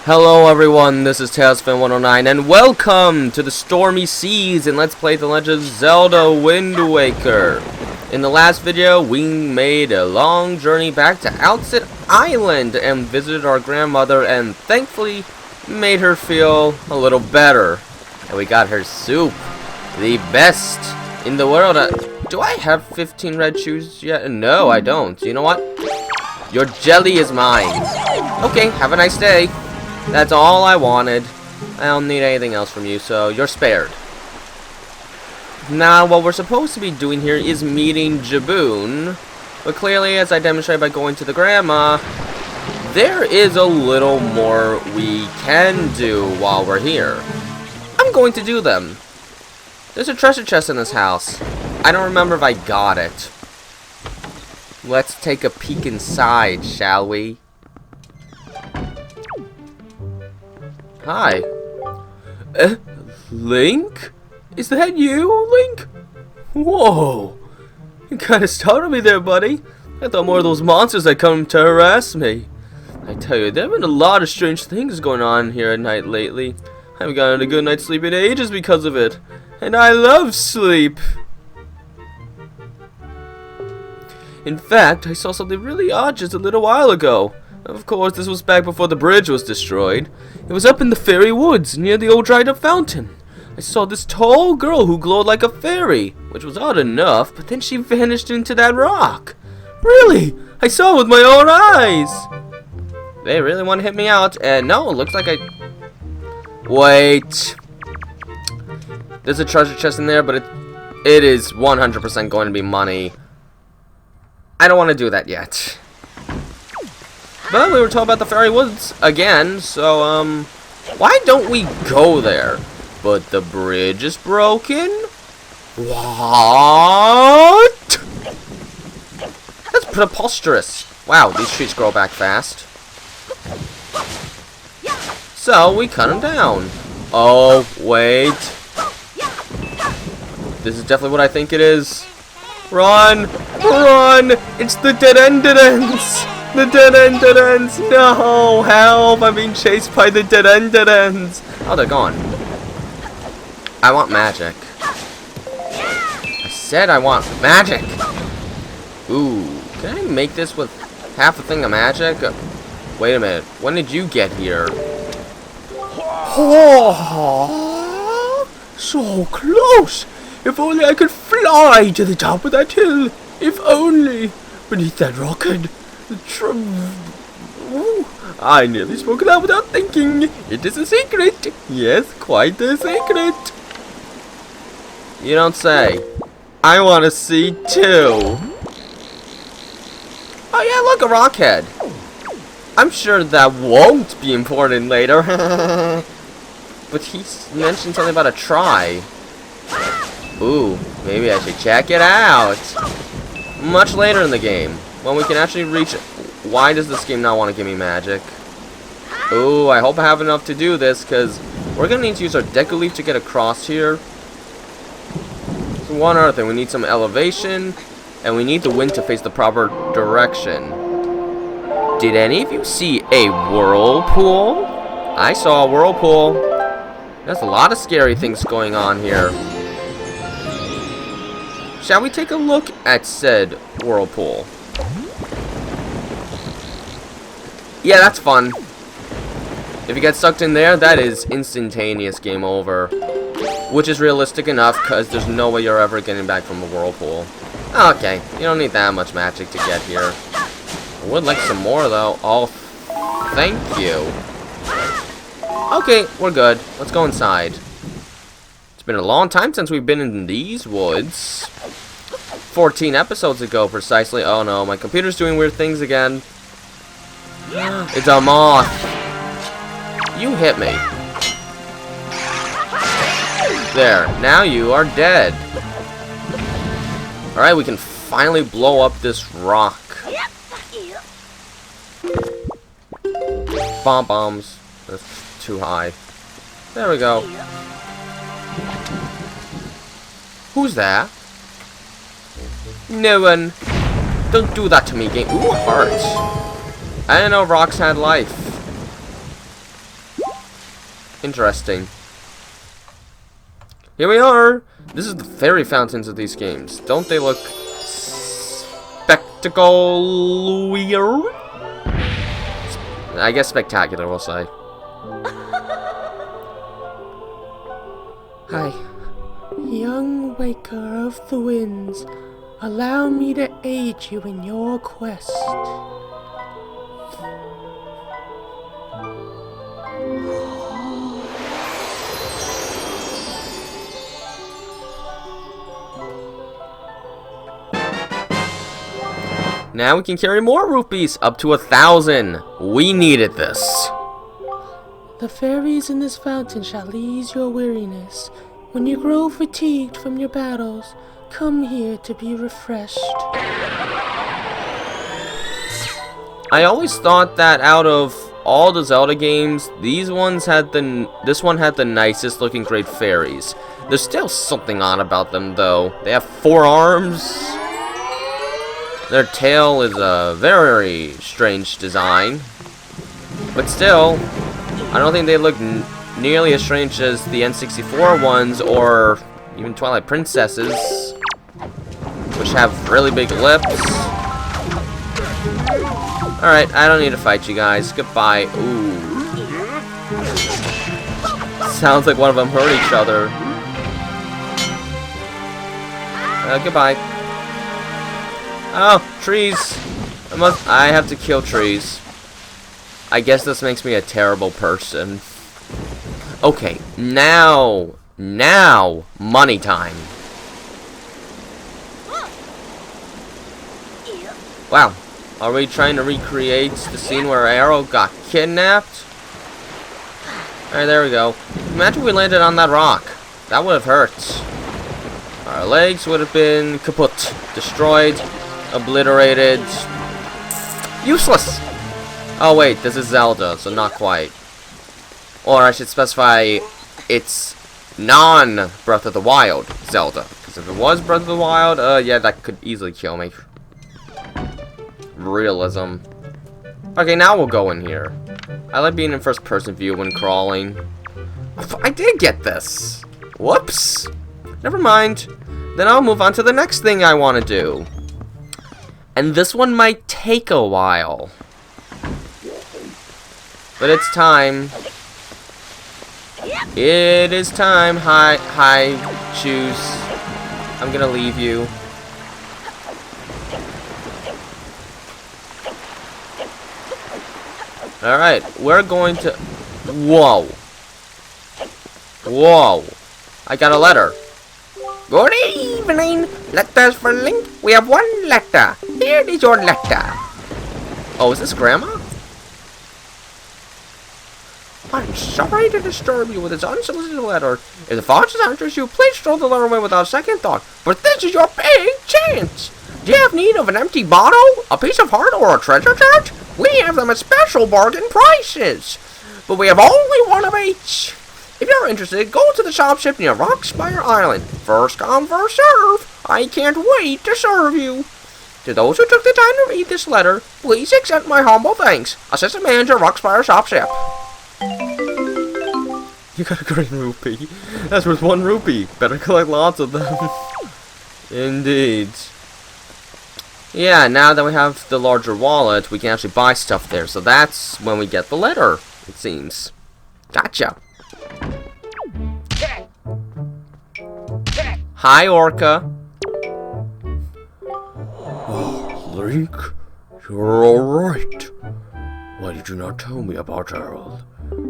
Hello everyone, this is TailsFan109 and welcome to the stormy seas and let's play The Legend of Zelda Wind Waker. In the last video, we made a long journey back to Outset Island and visited our grandmother and thankfully made her feel a little better. And we got her soup, the best in the world. Do I have 15 red shoes yet? No, I don't. You know what? Your jelly is mine. Okay, have a nice day. That's all I wanted. I don't need anything else from you, so you're spared. Now, what we're supposed to be doing here is meeting Jaboon, but clearly, as I demonstrated by going to the grandma, there is a little more we can do while we're here. I'm going to do them. There's a treasure chest in this house. I don't remember if I got it. Let's take a peek inside, shall we? Hi. Link? Is that you, Link? Whoa. You kinda startled me there, buddy. I thought more of those monsters had come to harass me. I tell you, there have been a lot of strange things going on here at night lately. I haven't gotten a good night's sleep in ages because of it. And I love sleep. In fact, I saw something really odd just a little while ago. Of course, this was back before the bridge was destroyed. It was up in the fairy woods, near the old dried-up fountain. I saw this tall girl who glowed like a fairy, which was odd enough, but then she vanished into that rock. Really? I saw it with my own eyes! They really want to hit me out, and no, it looks like I... Wait. There's a treasure chest in there, but it is 100% going to be money. I don't want to do that yet. But we were talking about the fairy woods again, so, why don't we go there? But the bridge is broken? What? That's preposterous. Wow, these trees grow back fast. So, we cut them down. Oh, wait. This is definitely what I think it is. Run! Run! It's the dead-ended-ends! The dead-ended-ends! No! Help! I'm being chased by the dead-ended-ends! Oh, they're gone. I want magic. I said I want magic! Ooh. Can I make this with half a thing of magic? Wait a minute. When did you get here? Oh, so close! If only I could fly to the top of that hill! If only! Beneath that rocket! Ooh, I nearly spoke it out without thinking. It is a secret. Yes, quite a secret. You don't say. I want to see too. Oh yeah, look, a rockhead. I'm sure that won't be important later. But he mentioned something about a try. Ooh, maybe I should check it out. Much later in the game. When we can actually reach... Why does this game not want to give me magic? Ooh, I hope I have enough to do this, because we're going to need to use our Deku Leaf to get across here. So one other thing, we need some elevation, and we need the wind to face the proper direction. Did any of you see a whirlpool? I saw a whirlpool. There's a lot of scary things going on here. Shall we take a look at said whirlpool? Yeah, that's fun. If you get sucked in there, that is instantaneous game over. Which is realistic enough, because there's no way you're ever getting back from a whirlpool. Okay, you don't need that much magic to get here. I would like some more, though. Oh, thank you. Okay, we're good. Let's go inside. It's been a long time since we've been in these woods. 14 episodes ago, precisely. Oh no, my computer's doing weird things again. It's a moth. You hit me. There. Now you are dead. Alright, we can finally blow up this rock. Bomb bombs. That's too high. There we go. Who's that? No one. Don't do that to me, game. Ooh, heart. I didn't know rocks had life. Interesting. Here we are! This is the fairy fountains of these games. Don't they look spectacle weird? I guess spectacular, we'll say. Hi. Young waker of the winds, allow me to aid you in your quest. Now we can carry more rupees, up to 1,000. We needed this. The fairies in this fountain shall ease your weariness. When you grow fatigued from your battles, come here to be refreshed. I always thought that out of all the Zelda games, this one had the nicest looking great fairies. There's still something odd about them though. They have 4 arms. Their tail is a very strange design. But still, I don't think they look nearly as strange as the N64 ones or even Twilight Princesses, which have really big lips. Alright, I don't need to fight you guys. Goodbye. Ooh. Sounds like one of them hurt each other. Goodbye. Oh, trees. I have to kill trees. I guess this makes me a terrible person. Okay, now, money time. Wow, are we trying to recreate the scene where Arrow got kidnapped? Alright, there we go. Imagine we landed on that rock. That would have hurt. Our legs would have been kaput, destroyed, obliterated, useless. Oh wait, this is Zelda, so not quite. Or I should specify, it's non-Breath of the Wild Zelda. Because if it was Breath of the Wild, yeah, that could easily kill me. Realism. Okay, now we'll go in here. I like being in first-person view when crawling. I did get this. Whoops. Never mind. Then I'll move on to the next thing I want to do. And this one might take a while. But it's time. It is time. Hi, choose. I'm gonna leave you. Alright, we're going to... Whoa. Whoa. I got a letter. Good evening. Letters for Link. We have one letter. Here is your letter. Oh, is this Grandma? I'm sorry to disturb you with this unsolicited letter. If the fox's interest you, please throw the letter away without second thought. But this is your big chance. Do you have need of an empty bottle, a piece of heart, or a treasure chest? We have them at special bargain prices. But we have only one of each. If you're interested, go to the shop ship near Rockspire Island. First come, first serve. I can't wait to serve you. To those who took the time to read this letter, please accept my humble thanks. Assistant Manager, Rockspire Shop Ship. You got a green rupee. That's worth 1 rupee. Better collect lots of them. Indeed. Yeah, now that we have the larger wallet, we can actually buy stuff there. So that's when we get the letter, it seems. Gotcha. Hi, Orca. Oh, Link, you're alright. Why did you not tell me about Harold?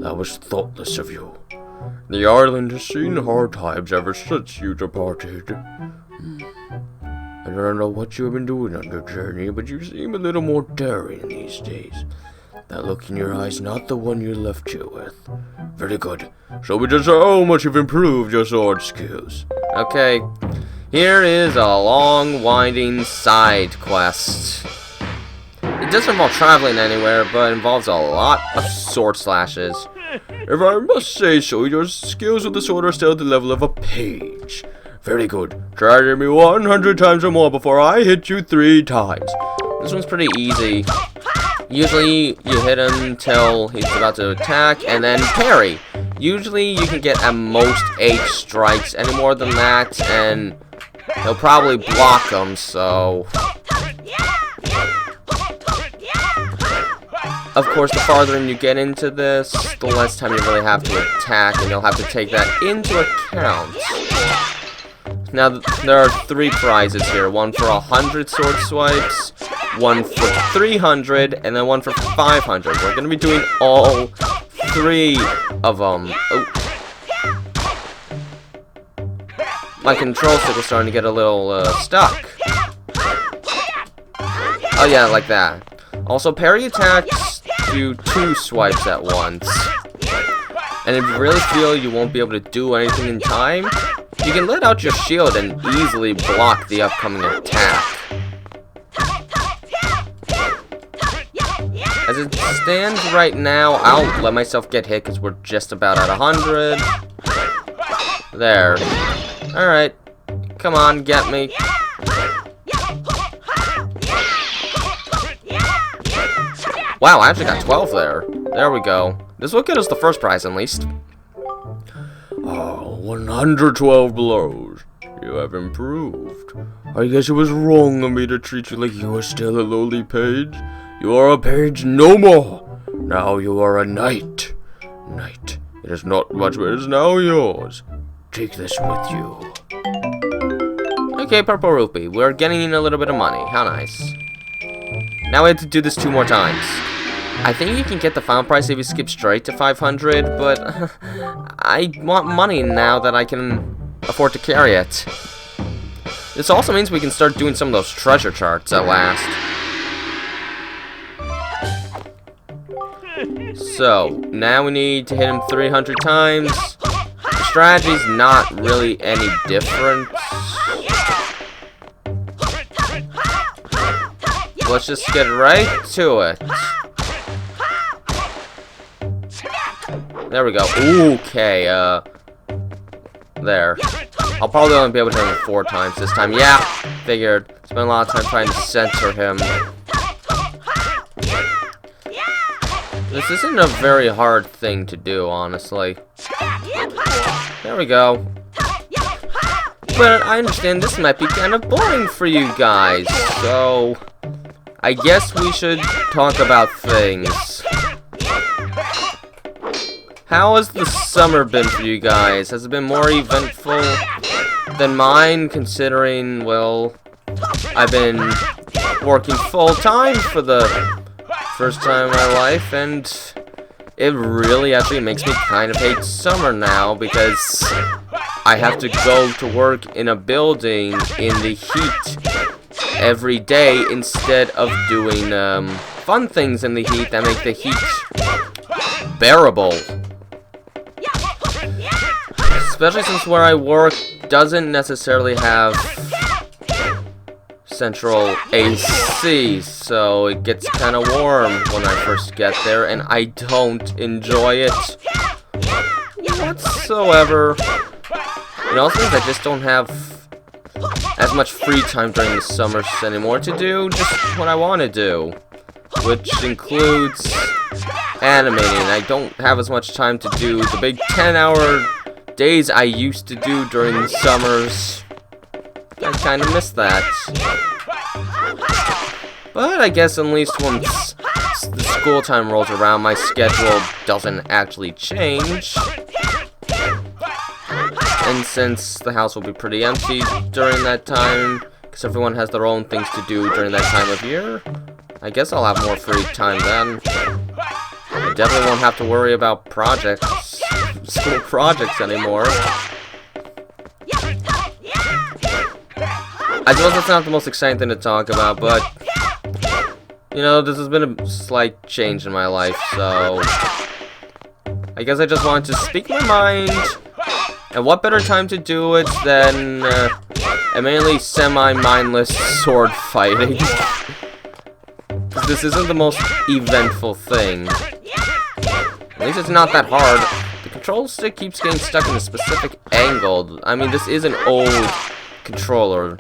That was thoughtless of you. The island has seen hard times ever since you departed. I don't know what you have been doing on your journey, but you seem a little more daring these days. That look in your eyes not the one you left here with. Very good. Show me just how much you've improved your sword skills. Okay. Here is a long, winding side quest. It doesn't involve traveling anywhere, but involves a lot of sword slashes. If I must say so, your skills with the sword are still at the level of a page. Very good. Try to hit me 100 times or more before I hit you 3 times. This one's pretty easy. Usually, you hit him until he's about to attack, and then parry. Usually you can get at most 8 strikes. Any more than that, and he'll probably block them, so... Of course, the farther in you get into this, the less time you really have to attack, and you'll have to take that into account. Now, there are 3 prizes here. One for 100 sword swipes, one for 300, and then one for 500. We're going to be doing all 3 of them. Oh. My control stick was starting to get a little stuck. Oh yeah, like that. Also, parry attacks do 2 swipes at once. And if you really feel you won't be able to do anything in time, you can let out your shield and easily block the upcoming attack. As it stands right now, I'll let myself get hit because we're just about at 100. There. Alright. Come on, get me. Wow, I actually got 12 there. There we go. This will get us the first prize, at least. Oh, 112 blows. You have improved. I guess it was wrong of me to treat you like you were still a lowly page. You are a page no more. Now you are a knight. Knight, it is not much, but it is now yours. Take this with you. Okay, purple rupee. We're getting in a little bit of money. How nice. Now we have to do this 2 more times. I think you can get the final prize if you skip straight to 500, but I want money now that I can afford to carry it. This also means we can start doing some of those treasure charts at last. So, now we need to hit him 300 times. The strategy's not really any different. Let's just get right to it. There we go. Okay, there. I'll probably only be able to hit him 4 times this time. Yeah, figured. Spent a lot of time trying to center him. This isn't a very hard thing to do, honestly. There we go. But I understand this might be kind of boring for you guys, so I guess we should talk about things. How has the summer been for you guys? Has it been more eventful than mine, considering, well, I've been working full-time for the first time in my life, and it really actually makes me kind of hate summer now, because I have to go to work in a building in the heat every day instead of doing fun things in the heat that make the heat bearable. Especially since where I work doesn't necessarily have central AC, so it gets kind of warm when I first get there, and I don't enjoy it whatsoever. It also means I just don't have as much free time during the summers anymore to do just what I want to do, which includes animating. I don't have as much time to do the big 10-hour days I used to do during the summers. I kind of miss that. But I guess at least once the school time rolls around, my schedule doesn't actually change. And since the house will be pretty empty during that time, because everyone has their own things to do during that time of year, I guess I'll have more free time then. I definitely won't have to worry about projects, school projects anymore. I suppose that's not the most exciting thing to talk about, but, you know, this has been a slight change in my life, so I guess I just wanted to speak my mind, and what better time to do it than a mainly semi-mindless sword fighting. This isn't the most eventful thing. At least it's not that hard. The control stick keeps getting stuck in a specific angle. I mean, this is an old controller.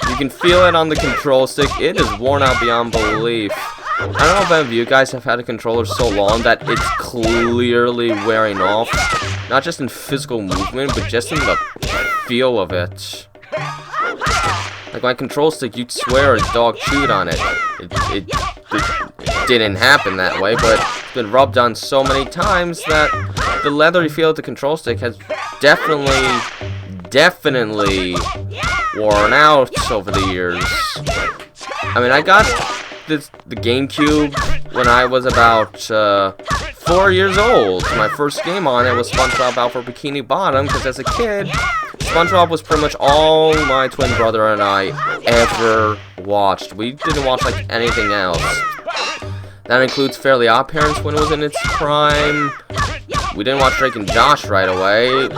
You can feel it on the control stick. It is worn out beyond belief. I don't know if any of you guys have had a controller so long that it's clearly wearing off. Not just in physical movement, but just in the feel of it. Like my control stick, you'd swear a dog chewed on it. It didn't happen that way, but it's been rubbed on so many times that the leathery feel of the control stick has definitely worn out over the years. I mean, I got the GameCube when I was about 4 years old. My first game on it was SpongeBob Out for Bikini Bottom, because as a kid, SpongeBob was pretty much all my twin brother and I ever watched. We didn't watch like anything else. That includes Fairly Odd Parents when it was in its prime. We didn't watch Drake and Josh right away.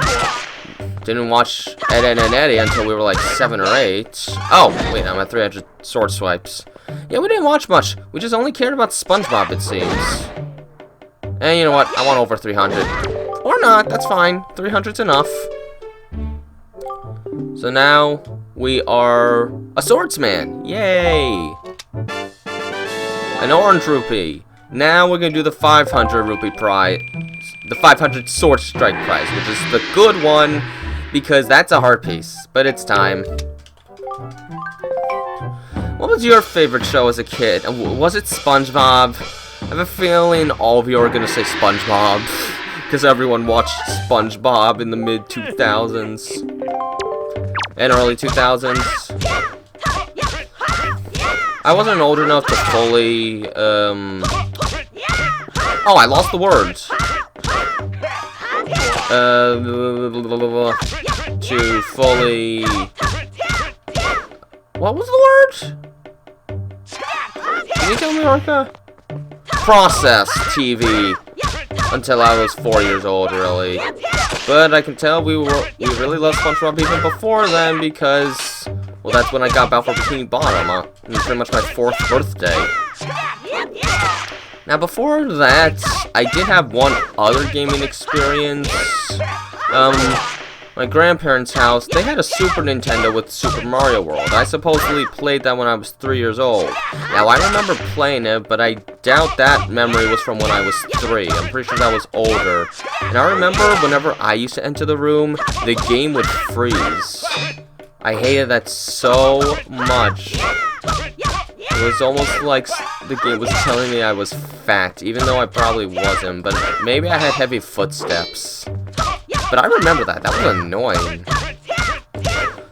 Didn't watch Ed, Edd and Eddy until we were like 7 or 8. Oh, wait, I'm at 300 sword swipes. Yeah, we didn't watch much. We just only cared about SpongeBob, it seems. And you know what? I want over 300. Or not, that's fine. 300's enough. So now we are a swordsman. Yay! An orange rupee. Now we're gonna do the 500 rupee prize. The 500 sword strike prize, which is the good one, because that's a hard piece. But it's time. What was your favorite show as a kid? Was it SpongeBob? I have a feeling all of you are gonna say SpongeBob, because everyone watched SpongeBob in the mid-2000s and early 2000s. I wasn't old enough to fully, oh, I lost the words. To fully... What was the word? Can you tell me, Orca? Process TV. Until I was 4 years old, really. But I can tell we really loved SpongeBob even before then, because, well, that's when I got Out for Bikini Bottom, pretty much my 4th birthday. Now, before that, I did have one other gaming experience. My grandparents' house, they had a Super Nintendo with Super Mario World. I supposedly played that when I was 3 years old. Now, I remember playing it, but I doubt that memory was from when I was 3. I'm pretty sure that was older. And I remember whenever I used to enter the room, the game would freeze. I hated that so much. It was almost like the game was telling me I was fat, even though I probably wasn't, but maybe I had heavy footsteps. But I remember that. That was annoying.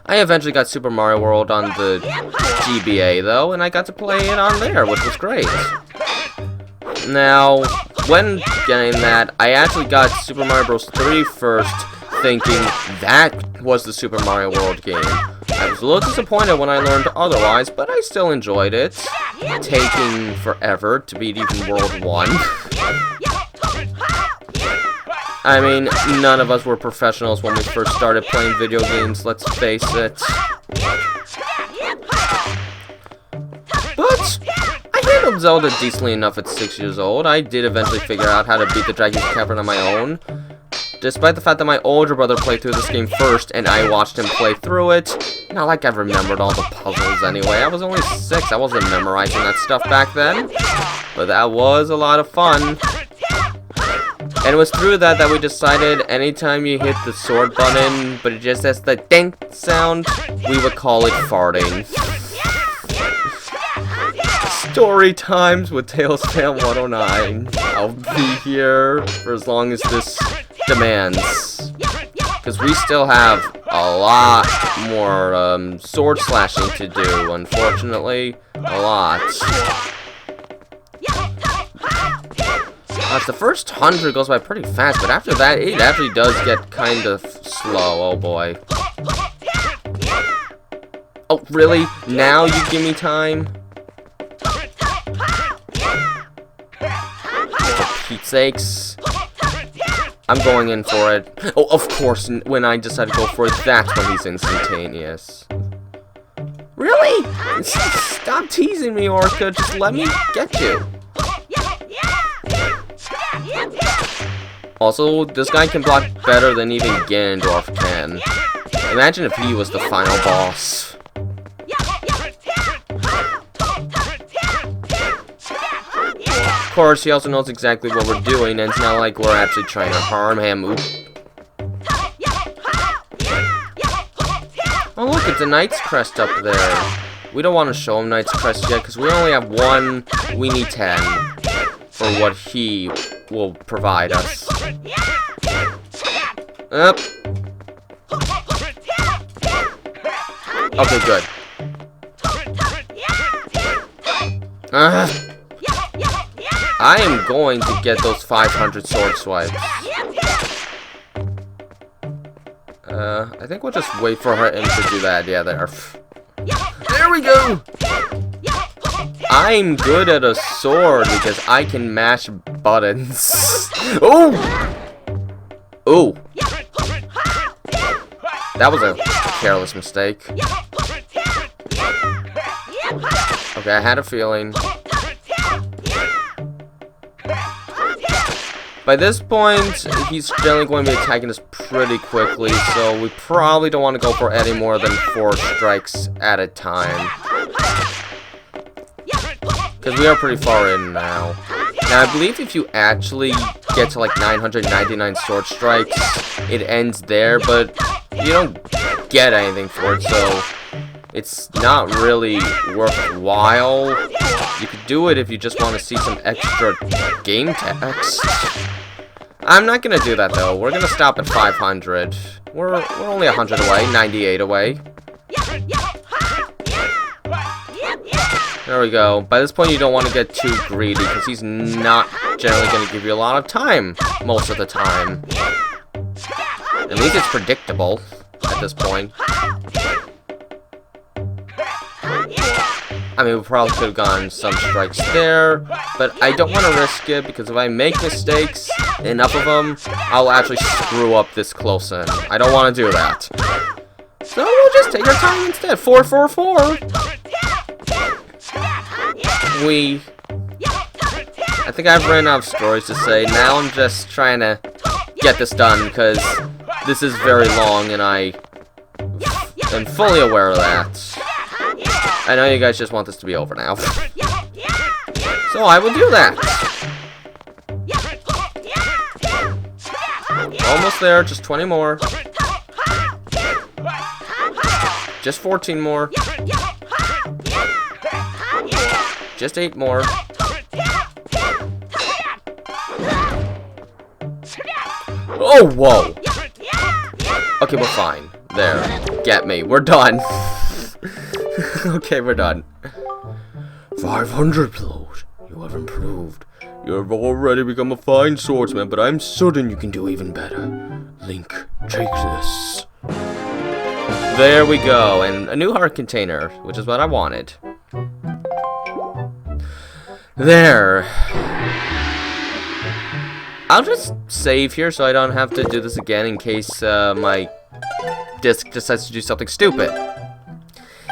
I eventually got Super Mario World on the GBA, though, and I got to play it on there, which was great. Now, when getting that, I actually got Super Mario Bros. 3 first, thinking that was the Super Mario World game. I was a little disappointed when I learned otherwise, but I still enjoyed it. Taking forever to beat even World 1. I mean, none of us were professionals when we first started playing video games, let's face it. But I handled Zelda decently enough at 6 years old. I did eventually figure out how to beat the Dragon's Cavern on my own. Despite the fact that my older brother played through this game first, and I watched him play through it. Not like I remembered all the puzzles anyway. I was only 6, I wasn't memorizing that stuff back then. But that was a lot of fun. And it was through that we decided anytime you hit the sword button, but it just has the ding sound, we would call it farting. Story times with Tailspam 109. I'll be here for as long as this demands. Because we still have a lot more sword slashing to do, unfortunately. A lot. The first 100 goes by pretty fast, but after that, it actually does get kind of slow. Oh boy. Oh, really? Now you give me time? For Pete's sakes. I'm going in for it. Oh, of course, when I decide to go for it, that's when he's instantaneous. Really? Stop teasing me, Orca. Just let me get you. Also, this guy can block better than even Ganondorf can. Imagine if he was the final boss. Of course, he also knows exactly what we're doing, and it's not like we're actually trying to harm him. Oop. Oh look, it's a Knight's Crest up there. We don't want to show him Knight's Crest yet, because we only have 1. We need 10 for what he will provide us. Up. Okay, good. I am going to get those 500 sword swipes. I think we'll just wait for him to do that. Yeah, there. There we go! I'm good at a sword because I can mash buttons. Oh! Oh! That was a careless mistake. Okay, I had a feeling. By this point, he's generally going to be attacking us pretty quickly, so we probably don't want to go for any more than 4 strikes at a time. Because we are pretty far in now. Now, I believe if you actually get to like 999 sword strikes, it ends there, but you don't get anything for it, so it's not really worthwhile. You could do it if you just want to see some extra game text. I'm not gonna do that though. We're gonna stop at 500. We're only 100 away, 98 away. There we go. By this point, you don't want to get too greedy because he's not generally going to give you a lot of time most of the time. At least it's predictable at this point. I mean, we probably could have gotten some strikes there, but I don't want to risk it because if I make mistakes, enough of them, I'll actually screw up this close in. I don't want to do that. So we'll just take our time instead. 4, 4, 4. I think I've ran out of stories to say. Now I'm just trying to get this done because this is very long and I am fully aware of that. I know you guys just want this to be over now. So I will do that. Almost there, just 20 more. Just 14 more. Just 8 more. Oh, whoa. Okay, we're fine. There. Get me. We're done. Okay, we're done. 500 blows. You have improved. You have already become a fine swordsman, but I'm certain you can do even better. Link, take this. There we go. And a new heart container, which is what I wanted. There. I'll just save here so I don't have to do this again in case my disc decides to do something stupid.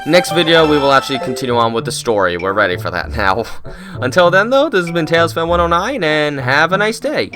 Next video, we will actually continue on with the story. We're ready for that now. Until then, though, this has been TalesFan109, and have a nice day.